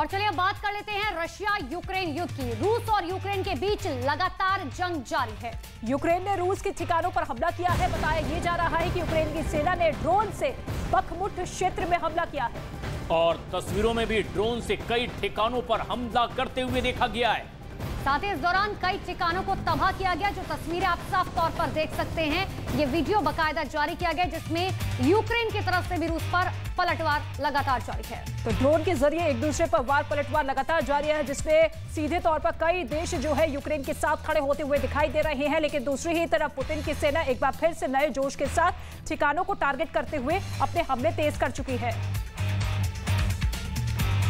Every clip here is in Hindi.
और चलिए अब बात कर लेते हैं रशिया यूक्रेन युद्ध की। रूस और यूक्रेन के बीच लगातार जंग जारी है। यूक्रेन ने रूस के ठिकानों पर हमला किया है। बताया ये जा रहा है कि यूक्रेन की सेना ने ड्रोन से बखमुट क्षेत्र में हमला किया है और तस्वीरों में भी ड्रोन से कई ठिकानों पर हमला करते हुए देखा गया है। साथ ही इस दौरान कई ठिकानों को तबाह किया गया, जो तस्वीरें आप साफ तौर पर देख सकते हैं। ये वीडियो बाकायदा जारी किया गया जिसमें यूक्रेन की तरफ से भी रूस पर पलटवार लगातार जारी है। तो ड्रोन के जरिए एक दूसरे पर वार पलटवार लगातार जारी है, जिसमें सीधे तौर पर कई देश जो है यूक्रेन के साथ खड़े होते हुए दिखाई दे रहे हैं। लेकिन दूसरी ही तरफ पुतिन की सेना एक बार फिर से नए जोश के साथ ठिकानों को टारगेट करते हुए अपने हमले तेज कर चुकी है।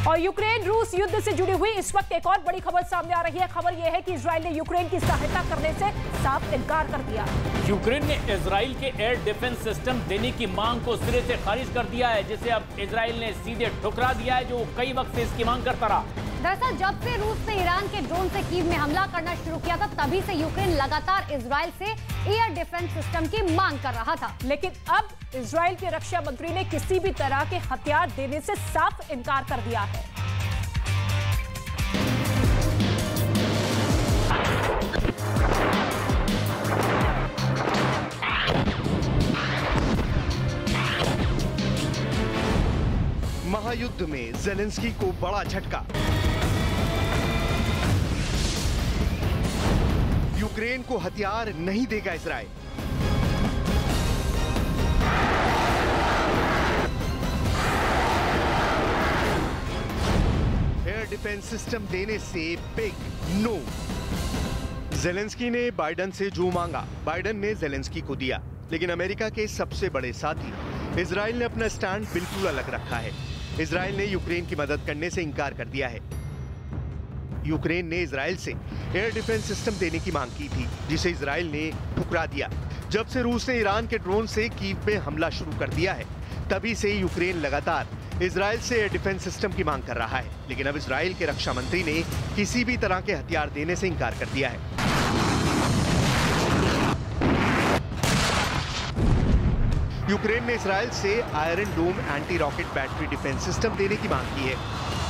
और यूक्रेन रूस युद्ध से जुड़ी हुई इस वक्त एक और बड़ी खबर सामने आ रही है। खबर यह है कि इजराइल ने यूक्रेन की सहायता करने से साफ इनकार कर दिया। यूक्रेन ने इजराइल के एयर डिफेंस सिस्टम देने की मांग को सिरे से खारिज कर दिया है, जिसे अब इजराइल ने सीधे ठुकरा दिया है, जो कई वक्त से इसकी मांग करता रहा। दरअसल जब से रूस ने ईरान के ड्रोन से कीव में हमला करना शुरू किया था, तभी से यूक्रेन लगातार इजराइल से एयर डिफेंस सिस्टम की मांग कर रहा था। लेकिन अब इजराइल के रक्षा मंत्री ने किसी भी तरह के हथियार देने से साफ इनकार कर दिया है। महायुद्ध में ज़ेलेंस्की को बड़ा झटका। यूक्रेन को हथियार नहीं देगा इजराइल। एयर डिफेंस सिस्टम देने से बिग नो। ज़ेलेंस्की ने बाइडेन से जो मांगा, बाइडेन ने ज़ेलेंस्की को दिया। लेकिन अमेरिका के सबसे बड़े साथी इजराइल ने अपना स्टैंड बिल्कुल अलग रखा है। इजराइल ने यूक्रेन की मदद करने से इंकार कर दिया है। यूक्रेन ने इजराइल से एयर डिफेंस सिस्टम देने की मांग की थी, जिसे इजराइल ने ठुकरा दिया। जब से रूस ने ईरान के ड्रोन से कीव में हमला शुरू कर दिया है, तभी से यूक्रेन लगातार इजराइल से एयर डिफेंस सिस्टम की मांग कर रहा है। लेकिन अब इजराइल के रक्षा मंत्री ने किसी भी तरह के हथियार देने से इंकार कर दिया है। यूक्रेन ने इजराइल से Iron Dome anti rocket battery defence system देने की मांग की है।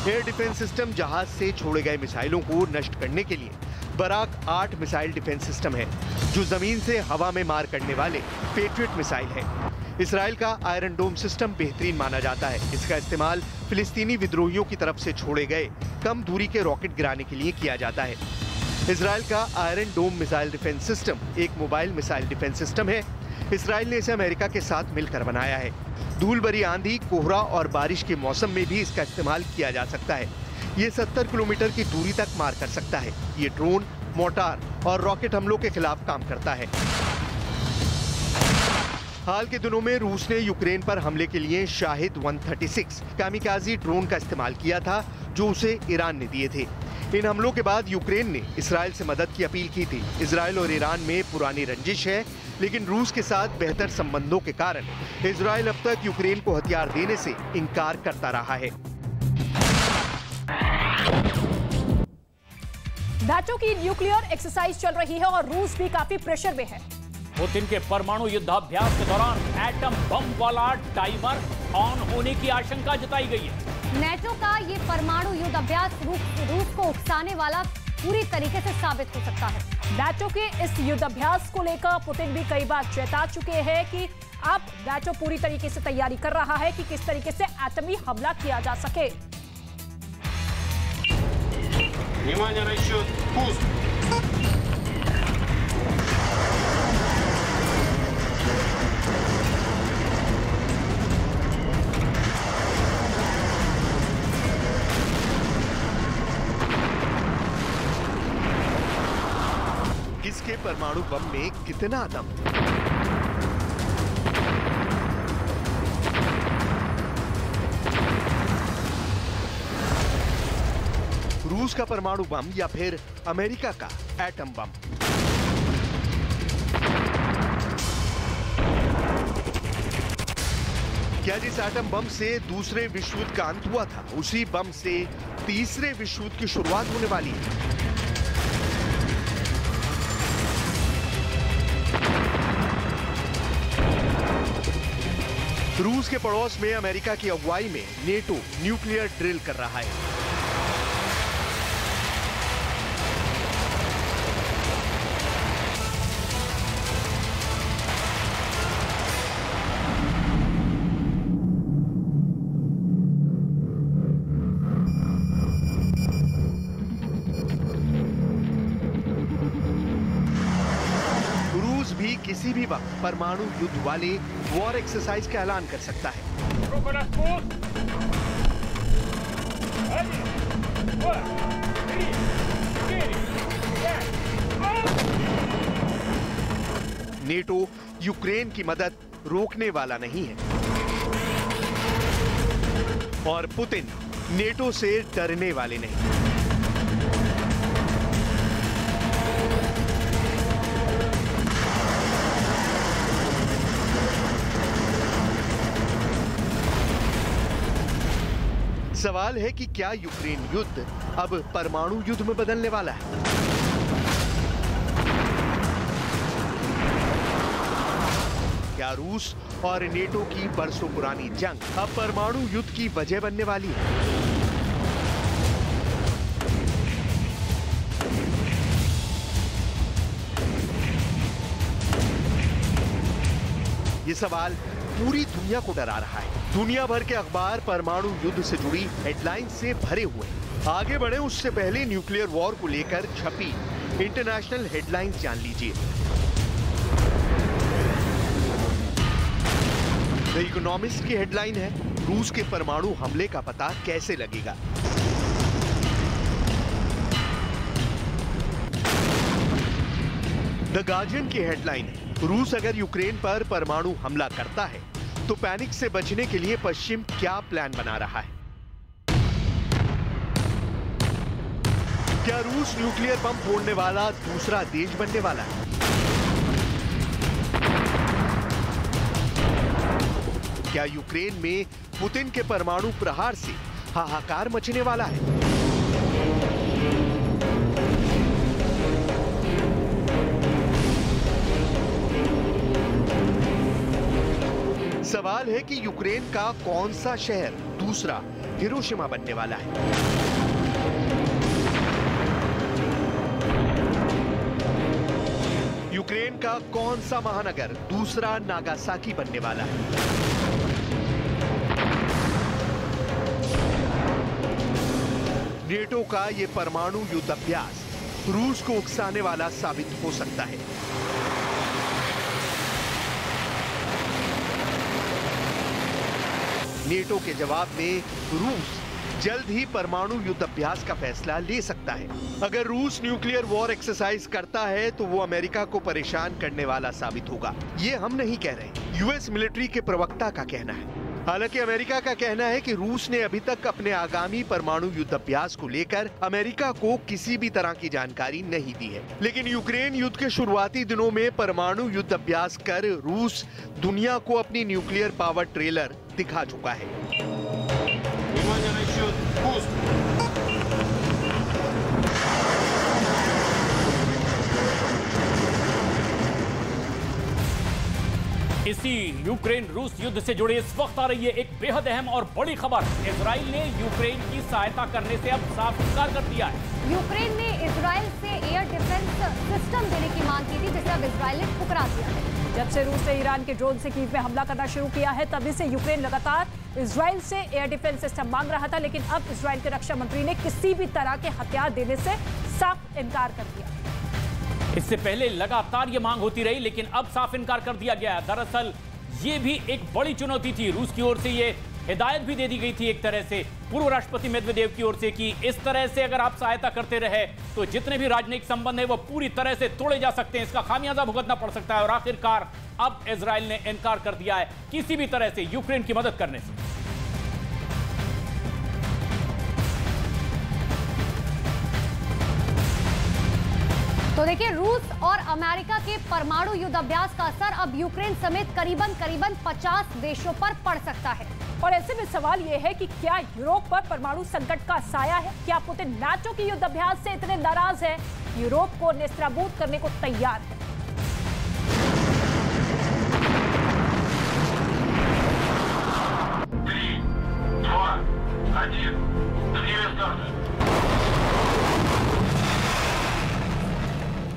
एयर डिफेंस सिस्टम जहाज से छोड़े गए मिसाइलों को नष्ट करने के लिए बराक 8 मिसाइल डिफेंस सिस्टम है, जो जमीन से हवा में मार करने वाले पेट्रियट मिसाइल है। इजराइल का आयरन डोम सिस्टम बेहतरीन माना जाता है। इसका इस्तेमाल फिलिस्तीनी विद्रोहियों की तरफ से छोड़े गए कम दूरी के रॉकेट गिराने के लिए किया जाता है। इजराइल का iron dome missile defence system एक मोबाइल मिसाइल डिफेंस सिस्टम है। इजराइल ने इसे अमेरिका के साथ मिलकर बनाया है। धूल भरी आंधी, कोहरा और बारिश के मौसम में भी इसका इस्तेमाल किया जा सकता है। ये 70 किलोमीटर की दूरी तक मार कर सकता है। ये ड्रोन, मोर्टार और रॉकेट हमलों के खिलाफ काम करता है। हाल के दिनों में रूस ने यूक्रेन पर हमले के लिए शाहिद 136 कामिकाजी ड्रोन का इस्तेमाल किया था, जो उसे ईरान ने दिए थे। इन हमलों के बाद यूक्रेन ने इजराइल से मदद की अपील की थी। इजराइल और ईरान में पुरानी रंजिश है, लेकिन रूस के साथ बेहतर संबंधों के कारण इजराइल अब तक यूक्रेन को हथियार देने से इंकार करता रहा है। नाटो की न्यूक्लियर एक्सरसाइज चल रही है और रूस भी काफी प्रेशर में है। पुतिन के परमाणु युद्धाभ्यास के दौरान एटम बम वाला टाइमर ऑन होने की आशंका जताई गई है। नेटो का ये परमाणु युद्ध अभ्यास रूस को उकसाने वाला पूरी तरीके से साबित हो सकता है। नाटो के इस युद्धाभ्यास को लेकर पुतिन भी कई बार चेता चुके हैं कि अब नाटो पूरी तरीके से तैयारी कर रहा है कि किस तरीके से एटमी हमला किया जा सके। Внимание, расчет, пуск! किसके परमाणु बम में कितना दम? रूस का परमाणु बम या फिर अमेरिका का एटम बम? क्या जिस एटम बम से दूसरे विश्व युद्ध का अंत हुआ था, उसी बम से तीसरे विश्व युद्ध की शुरुआत होने वाली है? रूस के पड़ोस में अमेरिका की अगुवाई में नेटो न्यूक्लियर ड्रिल कर रहा है। परमाणु युद्ध वाले वॉर एक्सरसाइज का ऐलान कर सकता है। नेटो यूक्रेन की मदद रोकने वाला नहीं है और पुतिन नेटो से डरने वाले नहीं। सवाल है कि क्या यूक्रेन युद्ध अब परमाणु युद्ध में बदलने वाला है? क्या रूस और नेटो की बरसों पुरानी जंग अब परमाणु युद्ध की वजह बनने वाली है? ये सवाल पूरी दुनिया को डरा रहा है। दुनिया भर के अखबार परमाणु युद्ध से जुड़ी हेडलाइन से भरे हुए हैं। आगे बढ़े उससे पहले न्यूक्लियर वॉर को लेकर छपी इंटरनेशनल हेडलाइंस जान लीजिए। द इकोनॉमिस्ट की हेडलाइन है, रूस के परमाणु हमले का पता कैसे लगेगा। द गार्जियन की हेडलाइन है, रूस अगर यूक्रेन पर परमाणु हमला करता है तो पैनिक से बचने के लिए पश्चिम क्या प्लान बना रहा है। क्या रूस न्यूक्लियर बम फोड़ने वाला दूसरा देश बनने वाला है? क्या यूक्रेन में पुतिन के परमाणु प्रहार से हाहाकार मचने वाला है? सवाल है कि यूक्रेन का कौन सा शहर दूसरा हिरोशिमा बनने वाला है? यूक्रेन का कौन सा महानगर दूसरा नागासाकी बनने वाला है? नेटो का ये परमाणु युद्ध अभ्यास रूस को उकसाने वाला साबित हो सकता है। नेटो के जवाब में रूस जल्द ही परमाणु युद्ध अभ्यास का फैसला ले सकता है। अगर रूस न्यूक्लियर वॉर एक्सरसाइज करता है तो वो अमेरिका को परेशान करने वाला साबित होगा। ये हम नहीं कह रहे, यूएस मिलिट्री के प्रवक्ता का कहना है। हालांकि अमेरिका का कहना है कि रूस ने अभी तक अपने आगामी परमाणु युद्ध अभ्यास को लेकर अमेरिका को किसी भी तरह की जानकारी नहीं दी है। लेकिन यूक्रेन युद्ध के शुरुआती दिनों में परमाणु युद्ध अभ्यास कर रूस दुनिया को अपनी न्यूक्लियर पावर ट्रेलर दिखा चुका है। इसी यूक्रेन रूस युद्ध से जुड़े इस वक्त आ रही है एक बेहद अहम और बड़ी खबर। इजराइल ने यूक्रेन की सहायता करने से अब साफ इनकार कर दिया है। यूक्रेन ने इजराइल से एयर डिफेंस सिस्टम देने की मांग की थी, जिसे अब इजराइल ने ठुकरा दिया है। जब से रूस ने ईरान के ड्रोन से कीव में हमला करना शुरू किया है, तभी से यूक्रेन लगातार इजराइल से एयर डिफेंस सिस्टम मांग रहा था, लेकिन अब इजराइल के रक्षा मंत्री ने किसी भी तरह के हथियार देने से साफ इनकार कर दिया। इससे पहले लगातार ये मांग होती रही, लेकिन अब साफ इनकार कर दिया गया है। दरअसल ये भी एक बड़ी चुनौती थी। रूस की ओर से ये हिदायत भी दे दी गई थी एक तरह से पूर्व राष्ट्रपति मेदवेदेव की ओर से कि इस तरह से अगर आप सहायता करते रहे तो जितने भी राजनयिक संबंध है वो पूरी तरह से तोड़े जा सकते हैं, इसका खामियाजा भुगतना पड़ सकता है। और आखिरकार अब इजराइल ने इनकार कर दिया है किसी भी तरह से यूक्रेन की मदद करने से। तो देखिए, रूस और अमेरिका के परमाणु युद्ध अभ्यास का असर अब यूक्रेन समेत करीबन 50 देशों पर पड़ सकता है। और ऐसे में सवाल यह है कि क्या यूरोप पर परमाणु संकट का साया है? क्या पुतिन नाटो की युद्ध अभ्यास से इतने नाराज है, यूरोप को नेस्तनाबूद करने को तैयार है?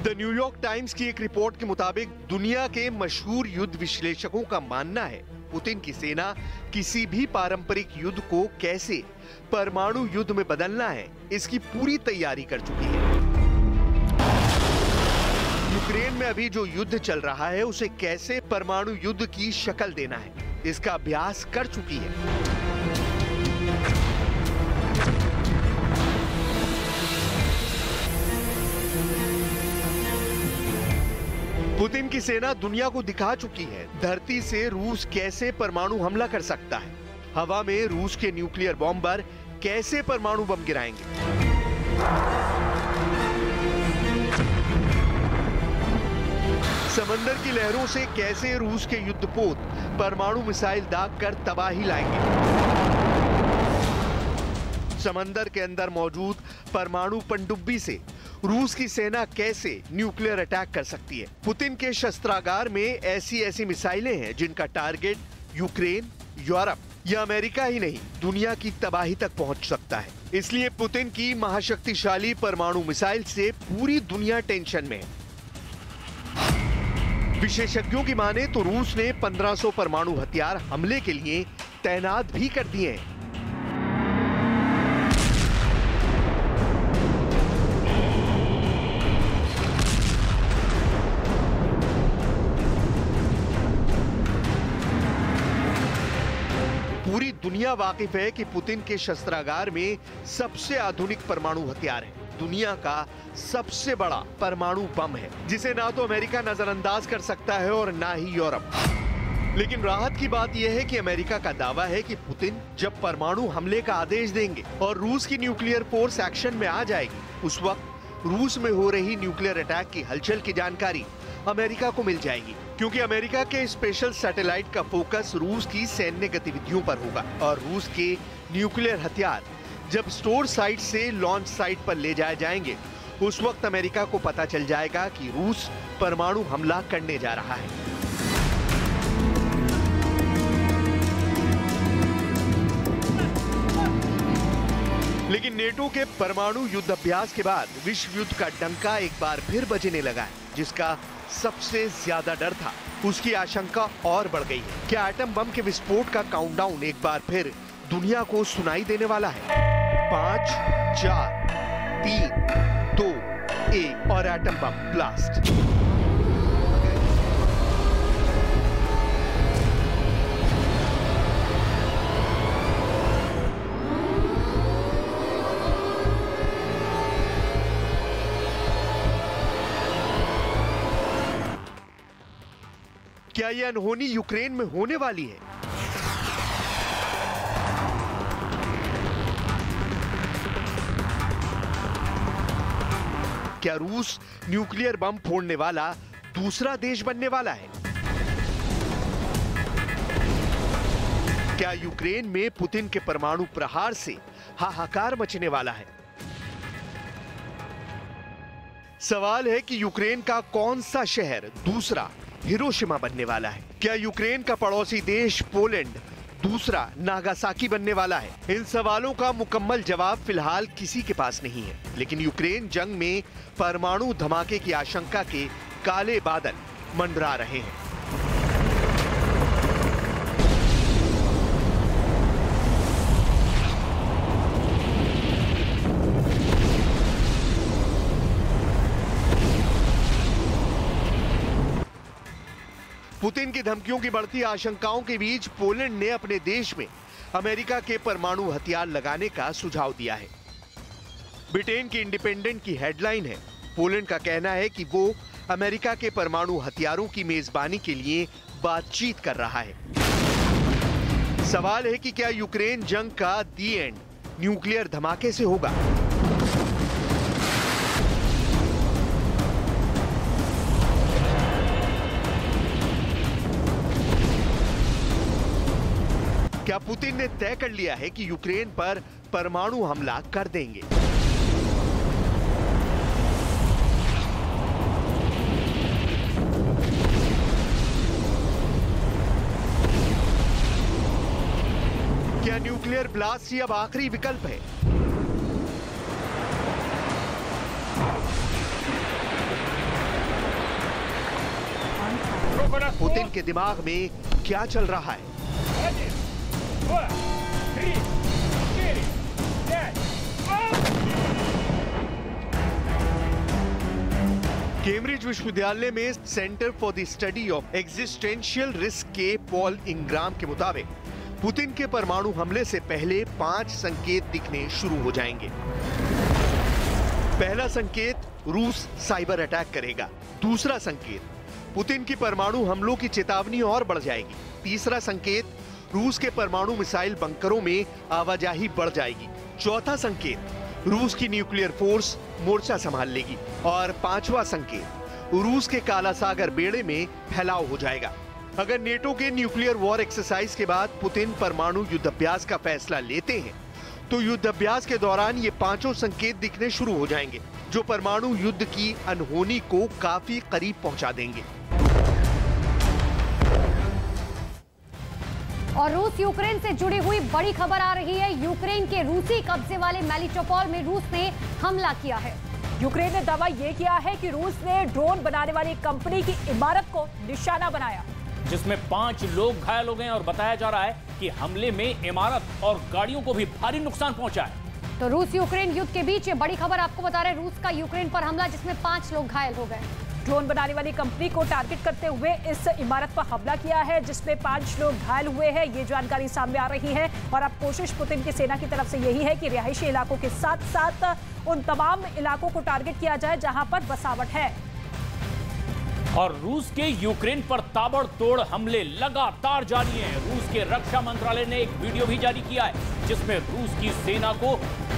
द न्यूयॉर्क टाइम्स की एक रिपोर्ट के मुताबिक दुनिया के मशहूर युद्ध विश्लेषकों का मानना है पुतिन की सेना किसी भी पारंपरिक युद्ध को कैसे परमाणु युद्ध में बदलना है, इसकी पूरी तैयारी कर चुकी है। यूक्रेन में अभी जो युद्ध चल रहा है उसे कैसे परमाणु युद्ध की शक्ल देना है, इसका अभ्यास कर चुकी है। पुतिन की सेना दुनिया को दिखा चुकी है धरती से रूस कैसे परमाणु हमला कर सकता है, हवा में रूस के न्यूक्लियर बॉम्बर कैसे परमाणु बम गिराएंगे। समंदर की लहरों से कैसे रूस के युद्धपोत परमाणु मिसाइल दागकर तबाही लाएंगे। समंदर के अंदर मौजूद परमाणु पनडुब्बी से रूस की सेना कैसे न्यूक्लियर अटैक कर सकती है। पुतिन के शस्त्रागार में ऐसी मिसाइलें हैं जिनका टारगेट यूक्रेन, यूरोप या अमेरिका ही नहीं, दुनिया की तबाही तक पहुंच सकता है। इसलिए पुतिन की महाशक्तिशाली परमाणु मिसाइल से पूरी दुनिया टेंशन में है। विशेषज्ञों की माने तो रूस ने 1500 परमाणु हथियार हमले के लिए तैनात भी कर दिए हैं। पूरी दुनिया वाकिफ है कि पुतिन के शस्त्रागार में सबसे आधुनिक परमाणु हथियार है, दुनिया का सबसे बड़ा परमाणु बम है, जिसे ना तो अमेरिका नजरअंदाज कर सकता है और ना ही यूरोप। लेकिन राहत की बात यह है कि अमेरिका का दावा है कि पुतिन जब परमाणु हमले का आदेश देंगे और रूस की न्यूक्लियर फोर्स एक्शन में आ जाएगी, उस वक्त रूस में हो रही न्यूक्लियर अटैक की हलचल की जानकारी अमेरिका को मिल जाएगी, क्योंकि अमेरिका के स्पेशल सैटेलाइट का फोकस रूस की सैन्य गतिविधियों पर होगा और रूस के न्यूक्लियर हथियार जब स्टोर साइट से लॉन्च साइट पर ले जाए जाएंगे, उस वक्त अमेरिका को पता चल जाएगा कि रूस परमाणु हमला करने जा रहा है। लेकिन नेटो के परमाणु युद्ध अभ्यास के बाद विश्व युद्ध का डंका एक बार फिर बजने लगा है, जिसका सबसे ज्यादा डर था, उसकी आशंका और बढ़ गई है। क्या एटम बम के विस्फोट का काउंटडाउन एक बार फिर दुनिया को सुनाई देने वाला है? 5, 4, 3, 2, 1 और एटम बम ब्लास्ट। क्या यह अनहोनी यूक्रेन में होने वाली है? क्या रूस न्यूक्लियर बम फोड़ने वाला दूसरा देश बनने वाला है? क्या यूक्रेन में पुतिन के परमाणु प्रहार से हाहाकार मचने वाला है? सवाल है कि यूक्रेन का कौन सा शहर दूसरा हिरोशिमा बनने वाला है? क्या यूक्रेन का पड़ोसी देश पोलैंड दूसरा नागासाकी बनने वाला है? इन सवालों का मुकम्मल जवाब फिलहाल किसी के पास नहीं है, लेकिन यूक्रेन जंग में परमाणु धमाके की आशंका के काले बादल मंडरा रहे हैं। पुतिन की धमकियों की बढ़ती आशंकाओं के बीच पोलैंड ने अपने देश में अमेरिका के परमाणु हथियार लगाने का सुझाव दिया है। ब्रिटेन की इंडिपेंडेंट की हेडलाइन है, पोलैंड का कहना है कि वो अमेरिका के परमाणु हथियारों की मेजबानी के लिए बातचीत कर रहा है। सवाल है कि क्या यूक्रेन जंग का दी एंड न्यूक्लियर धमाके से होगा? क्या पुतिन ने तय कर लिया है कि यूक्रेन पर परमाणु हमला कर देंगे? क्या न्यूक्लियर ब्लास्ट ही अब आखिरी विकल्प है? पुतिन के दिमाग में क्या चल रहा है? 2, 3, 4, 5. कैम्ब्रिज विश्वविद्यालय में centre for the study of existential risk के पॉल इंग्राम के मुताबिक पुतिन के परमाणु हमले से पहले 5 संकेत दिखने शुरू हो जाएंगे। पहला संकेत, रूस साइबर अटैक करेगा। दूसरा संकेत, पुतिन की परमाणु हमलों की चेतावनी और बढ़ जाएगी। तीसरा संकेत, रूस के परमाणु मिसाइल बंकरों में आवाजाही बढ़ जाएगी। चौथा संकेत, रूस की न्यूक्लियर फोर्स मोर्चा संभाल लेगी। और 5वां संकेत, रूस के काला सागर बेड़े में फैलाव हो जाएगा। अगर नेटो के न्यूक्लियर वॉर एक्सरसाइज के बाद पुतिन परमाणु युद्धाभ्यास का फैसला लेते हैं तो युद्धाभ्यास के दौरान ये 5 संकेत दिखने शुरू हो जाएंगे, जो परमाणु युद्ध की अनहोनी को काफी करीब पहुंचा देंगे। और रूस यूक्रेन से जुड़ी हुई बड़ी खबर आ रही है। यूक्रेन के रूसी कब्जे वाले मेलिटोपोल में रूस ने हमला किया है। यूक्रेन ने दावा यह किया है कि रूस ने ड्रोन बनाने वाली कंपनी की इमारत को निशाना बनाया, जिसमें 5 लोग घायल हो गए और बताया जा रहा है कि हमले में इमारत और गाड़ियों को भी भारी नुकसान पहुंचा है। तो रूस यूक्रेन युद्ध के बीच ये बड़ी खबर आपको बता रहे, रूस का यूक्रेन पर हमला जिसमें 5 लोग घायल हो गए। ड्रोन बनाने वाली कंपनी को टारगेट करते हुए इस इमारत पर हमला किया है, जिसमें 5 लोग घायल हुए हैं। ये जानकारी सामने आ रही है और अब कोशिश पुतिन की सेना की तरफ से यही है कि रिहायशी इलाकों के साथ साथ उन तमाम इलाकों को टारगेट किया जाए जहां पर बसावट है। और रूस के यूक्रेन पर ताबड़तोड़ हमले लगातार जारी हैं। रूस के रक्षा मंत्रालय ने एक वीडियो भी जारी किया है जिसमें रूस की सेना को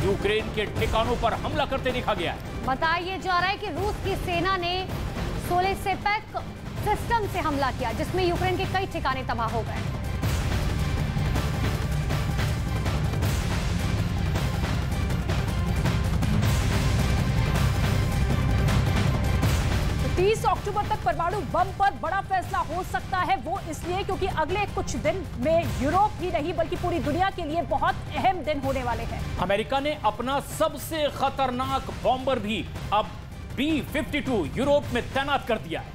यूक्रेन के ठिकानों पर हमला करते देखा गया है। बताया जा रहा है कि रूस की सेना ने सोलेसेपेक सिस्टम से हमला किया, जिसमें यूक्रेन के कई ठिकाने तबाह हो गए। 30 अक्टूबर तक परमाणु बम पर बड़ा फैसला हो सकता है। वो इसलिए क्योंकि अगले कुछ दिन में यूरोप ही नहीं बल्कि पूरी दुनिया के लिए बहुत अहम दिन होने वाले हैं। अमेरिका ने अपना सबसे खतरनाक बॉम्बर भी अब B-52 यूरोप में तैनात कर दिया है।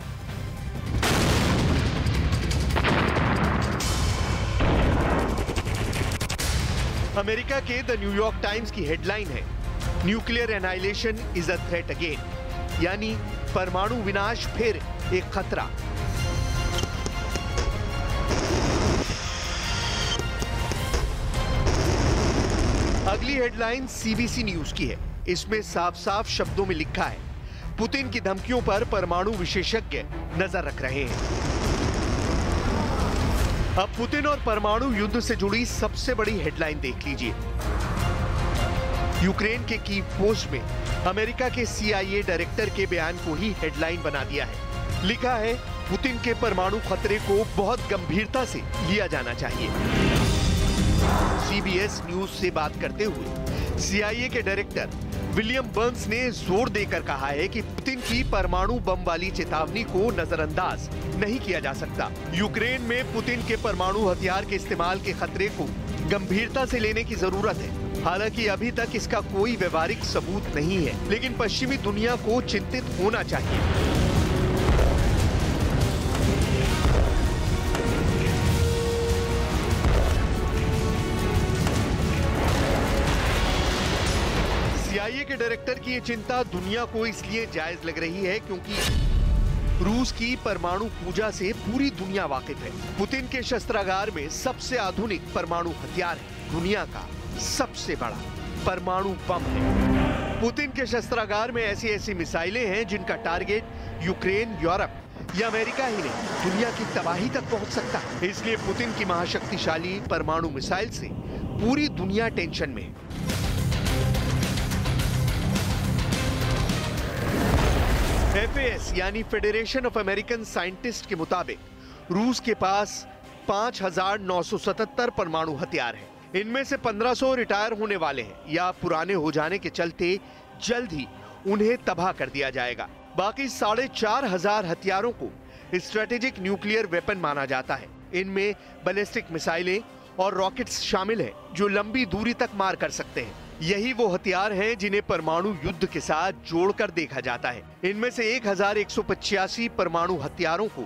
अमेरिका के द न्यूयॉर्क टाइम्स की हेडलाइन है, nuclear annihilation is a threat again, यानी परमाणु विनाश फिर एक खतरा। अगली हेडलाइन सीबीसी न्यूज की है। इसमें साफ साफ शब्दों में लिखा है, पुतिन की धमकियों पर परमाणु विशेषज्ञ नजर रख रहे हैं। अब पुतिन और परमाणु युद्ध से जुड़ी सबसे बड़ी हेडलाइन देख लीजिए। यूक्रेन के कीव पोस्ट में अमेरिका के CIA डायरेक्टर के बयान को ही हेडलाइन बना दिया है। लिखा है, पुतिन के परमाणु खतरे को बहुत गंभीरता से लिया जाना चाहिए। CBS न्यूज से बात करते हुए CIA के डायरेक्टर विलियम बर्न्स ने जोर देकर कहा है कि पुतिन की परमाणु बम वाली चेतावनी को नजरअंदाज नहीं किया जा सकता। यूक्रेन में पुतिन के परमाणु हथियार के इस्तेमाल के खतरे को गंभीरता से लेने की जरूरत है। हालांकि अभी तक इसका कोई व्यवहारिक सबूत नहीं है, लेकिन पश्चिमी दुनिया को चिंतित होना चाहिए। CIA के डायरेक्टर की ये चिंता दुनिया को इसलिए जायज लग रही है क्योंकि रूस की परमाणु पूजा से पूरी दुनिया वाकिफ है। पुतिन के शस्त्रागार में सबसे आधुनिक परमाणु हथियार है, दुनिया का सबसे बड़ा परमाणु बम है। पुतिन के शस्त्रागार में ऐसी ऐसी मिसाइलें हैं जिनका टारगेट यूक्रेन, यूरोप या अमेरिका ही नहीं, दुनिया की तबाही तक पहुंच सकता है। इसलिए पुतिन की महाशक्तिशाली परमाणु मिसाइल से पूरी दुनिया टेंशन में है। FAS यानी फेडरेशन ऑफ अमेरिकन साइंटिस्ट के मुताबिक रूस के पास 5,977 परमाणु हथियार हैं। इनमें से 1,500 रिटायर होने वाले हैं या पुराने हो जाने के चलते जल्द ही उन्हें तबाह कर दिया जाएगा। बाकी 4,500 हथियारों को स्ट्रेटेजिक न्यूक्लियर वेपन माना जाता है। इनमें बैलिस्टिक मिसाइलें और रॉकेट्स शामिल हैं जो लंबी दूरी तक मार कर सकते हैं। यही वो हथियार हैं जिन्हें परमाणु युद्ध के साथ जोड़कर देखा जाता है। इनमें से 1,185 परमाणु हथियारों को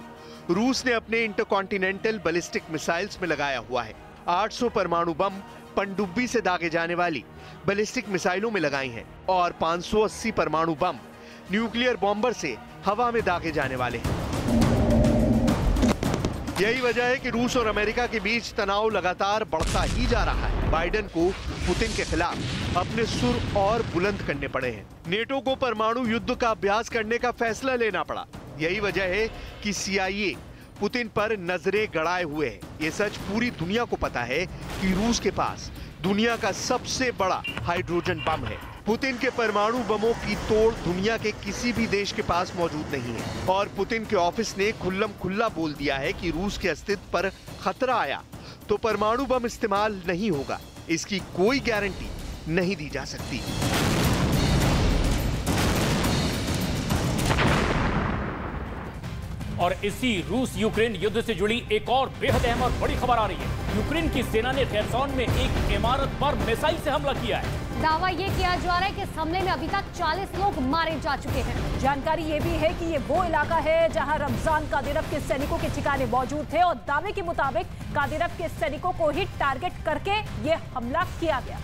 रूस ने अपने इंटरकॉन्टिनेंटल बैलिस्टिक मिसाइल्स में लगाया हुआ है। 800 परमाणु बम पनडुब्बी से दागे जाने वाली बैलिस्टिक मिसाइलों में लगाई हैं और 580 परमाणु बम न्यूक्लियर बॉम्बर से हवा में दागे जाने वाले हैं। यही वजह है कि रूस और अमेरिका के बीच तनाव लगातार बढ़ता ही जा रहा है। बाइडेन को पुतिन के खिलाफ अपने सुर और बुलंद करने पड़े हैं। नेटो को परमाणु युद्ध का अभ्यास करने का फैसला लेना पड़ा। यही वजह है कि CIA पुतिन पर नजरें गड़ाए हुए है। ये सच पूरी दुनिया को पता है कि रूस के पास दुनिया का सबसे बड़ा हाइड्रोजन बम है। पुतिन के परमाणु बमों की तोड़ दुनिया के किसी भी देश के पास मौजूद नहीं है। और पुतिन के ऑफिस ने खुल्लम खुल्ला बोल दिया है कि रूस के अस्तित्व पर खतरा आया तो परमाणु बम इस्तेमाल नहीं होगा। इसकी कोई गारंटी नहीं दी जा सकती। और इसी रूस यूक्रेन युद्ध से जुड़ी एक और बेहद अहम और बड़ी खबर आ रही है। यूक्रेन की सेना ने खेरसॉन में एक इमारत पर मिसाइल से हमला किया है। दावा ये किया जा रहा है कि इस हमले में अभी तक 40 लोग मारे जा चुके हैं। जानकारी ये भी है कि ये वो इलाका है जहां रमजान कादिरव के सैनिकों के ठिकाने मौजूद थे और दावे के मुताबिक कादिरव के सैनिकों को ही टारगेट करके ये हमला किया गया।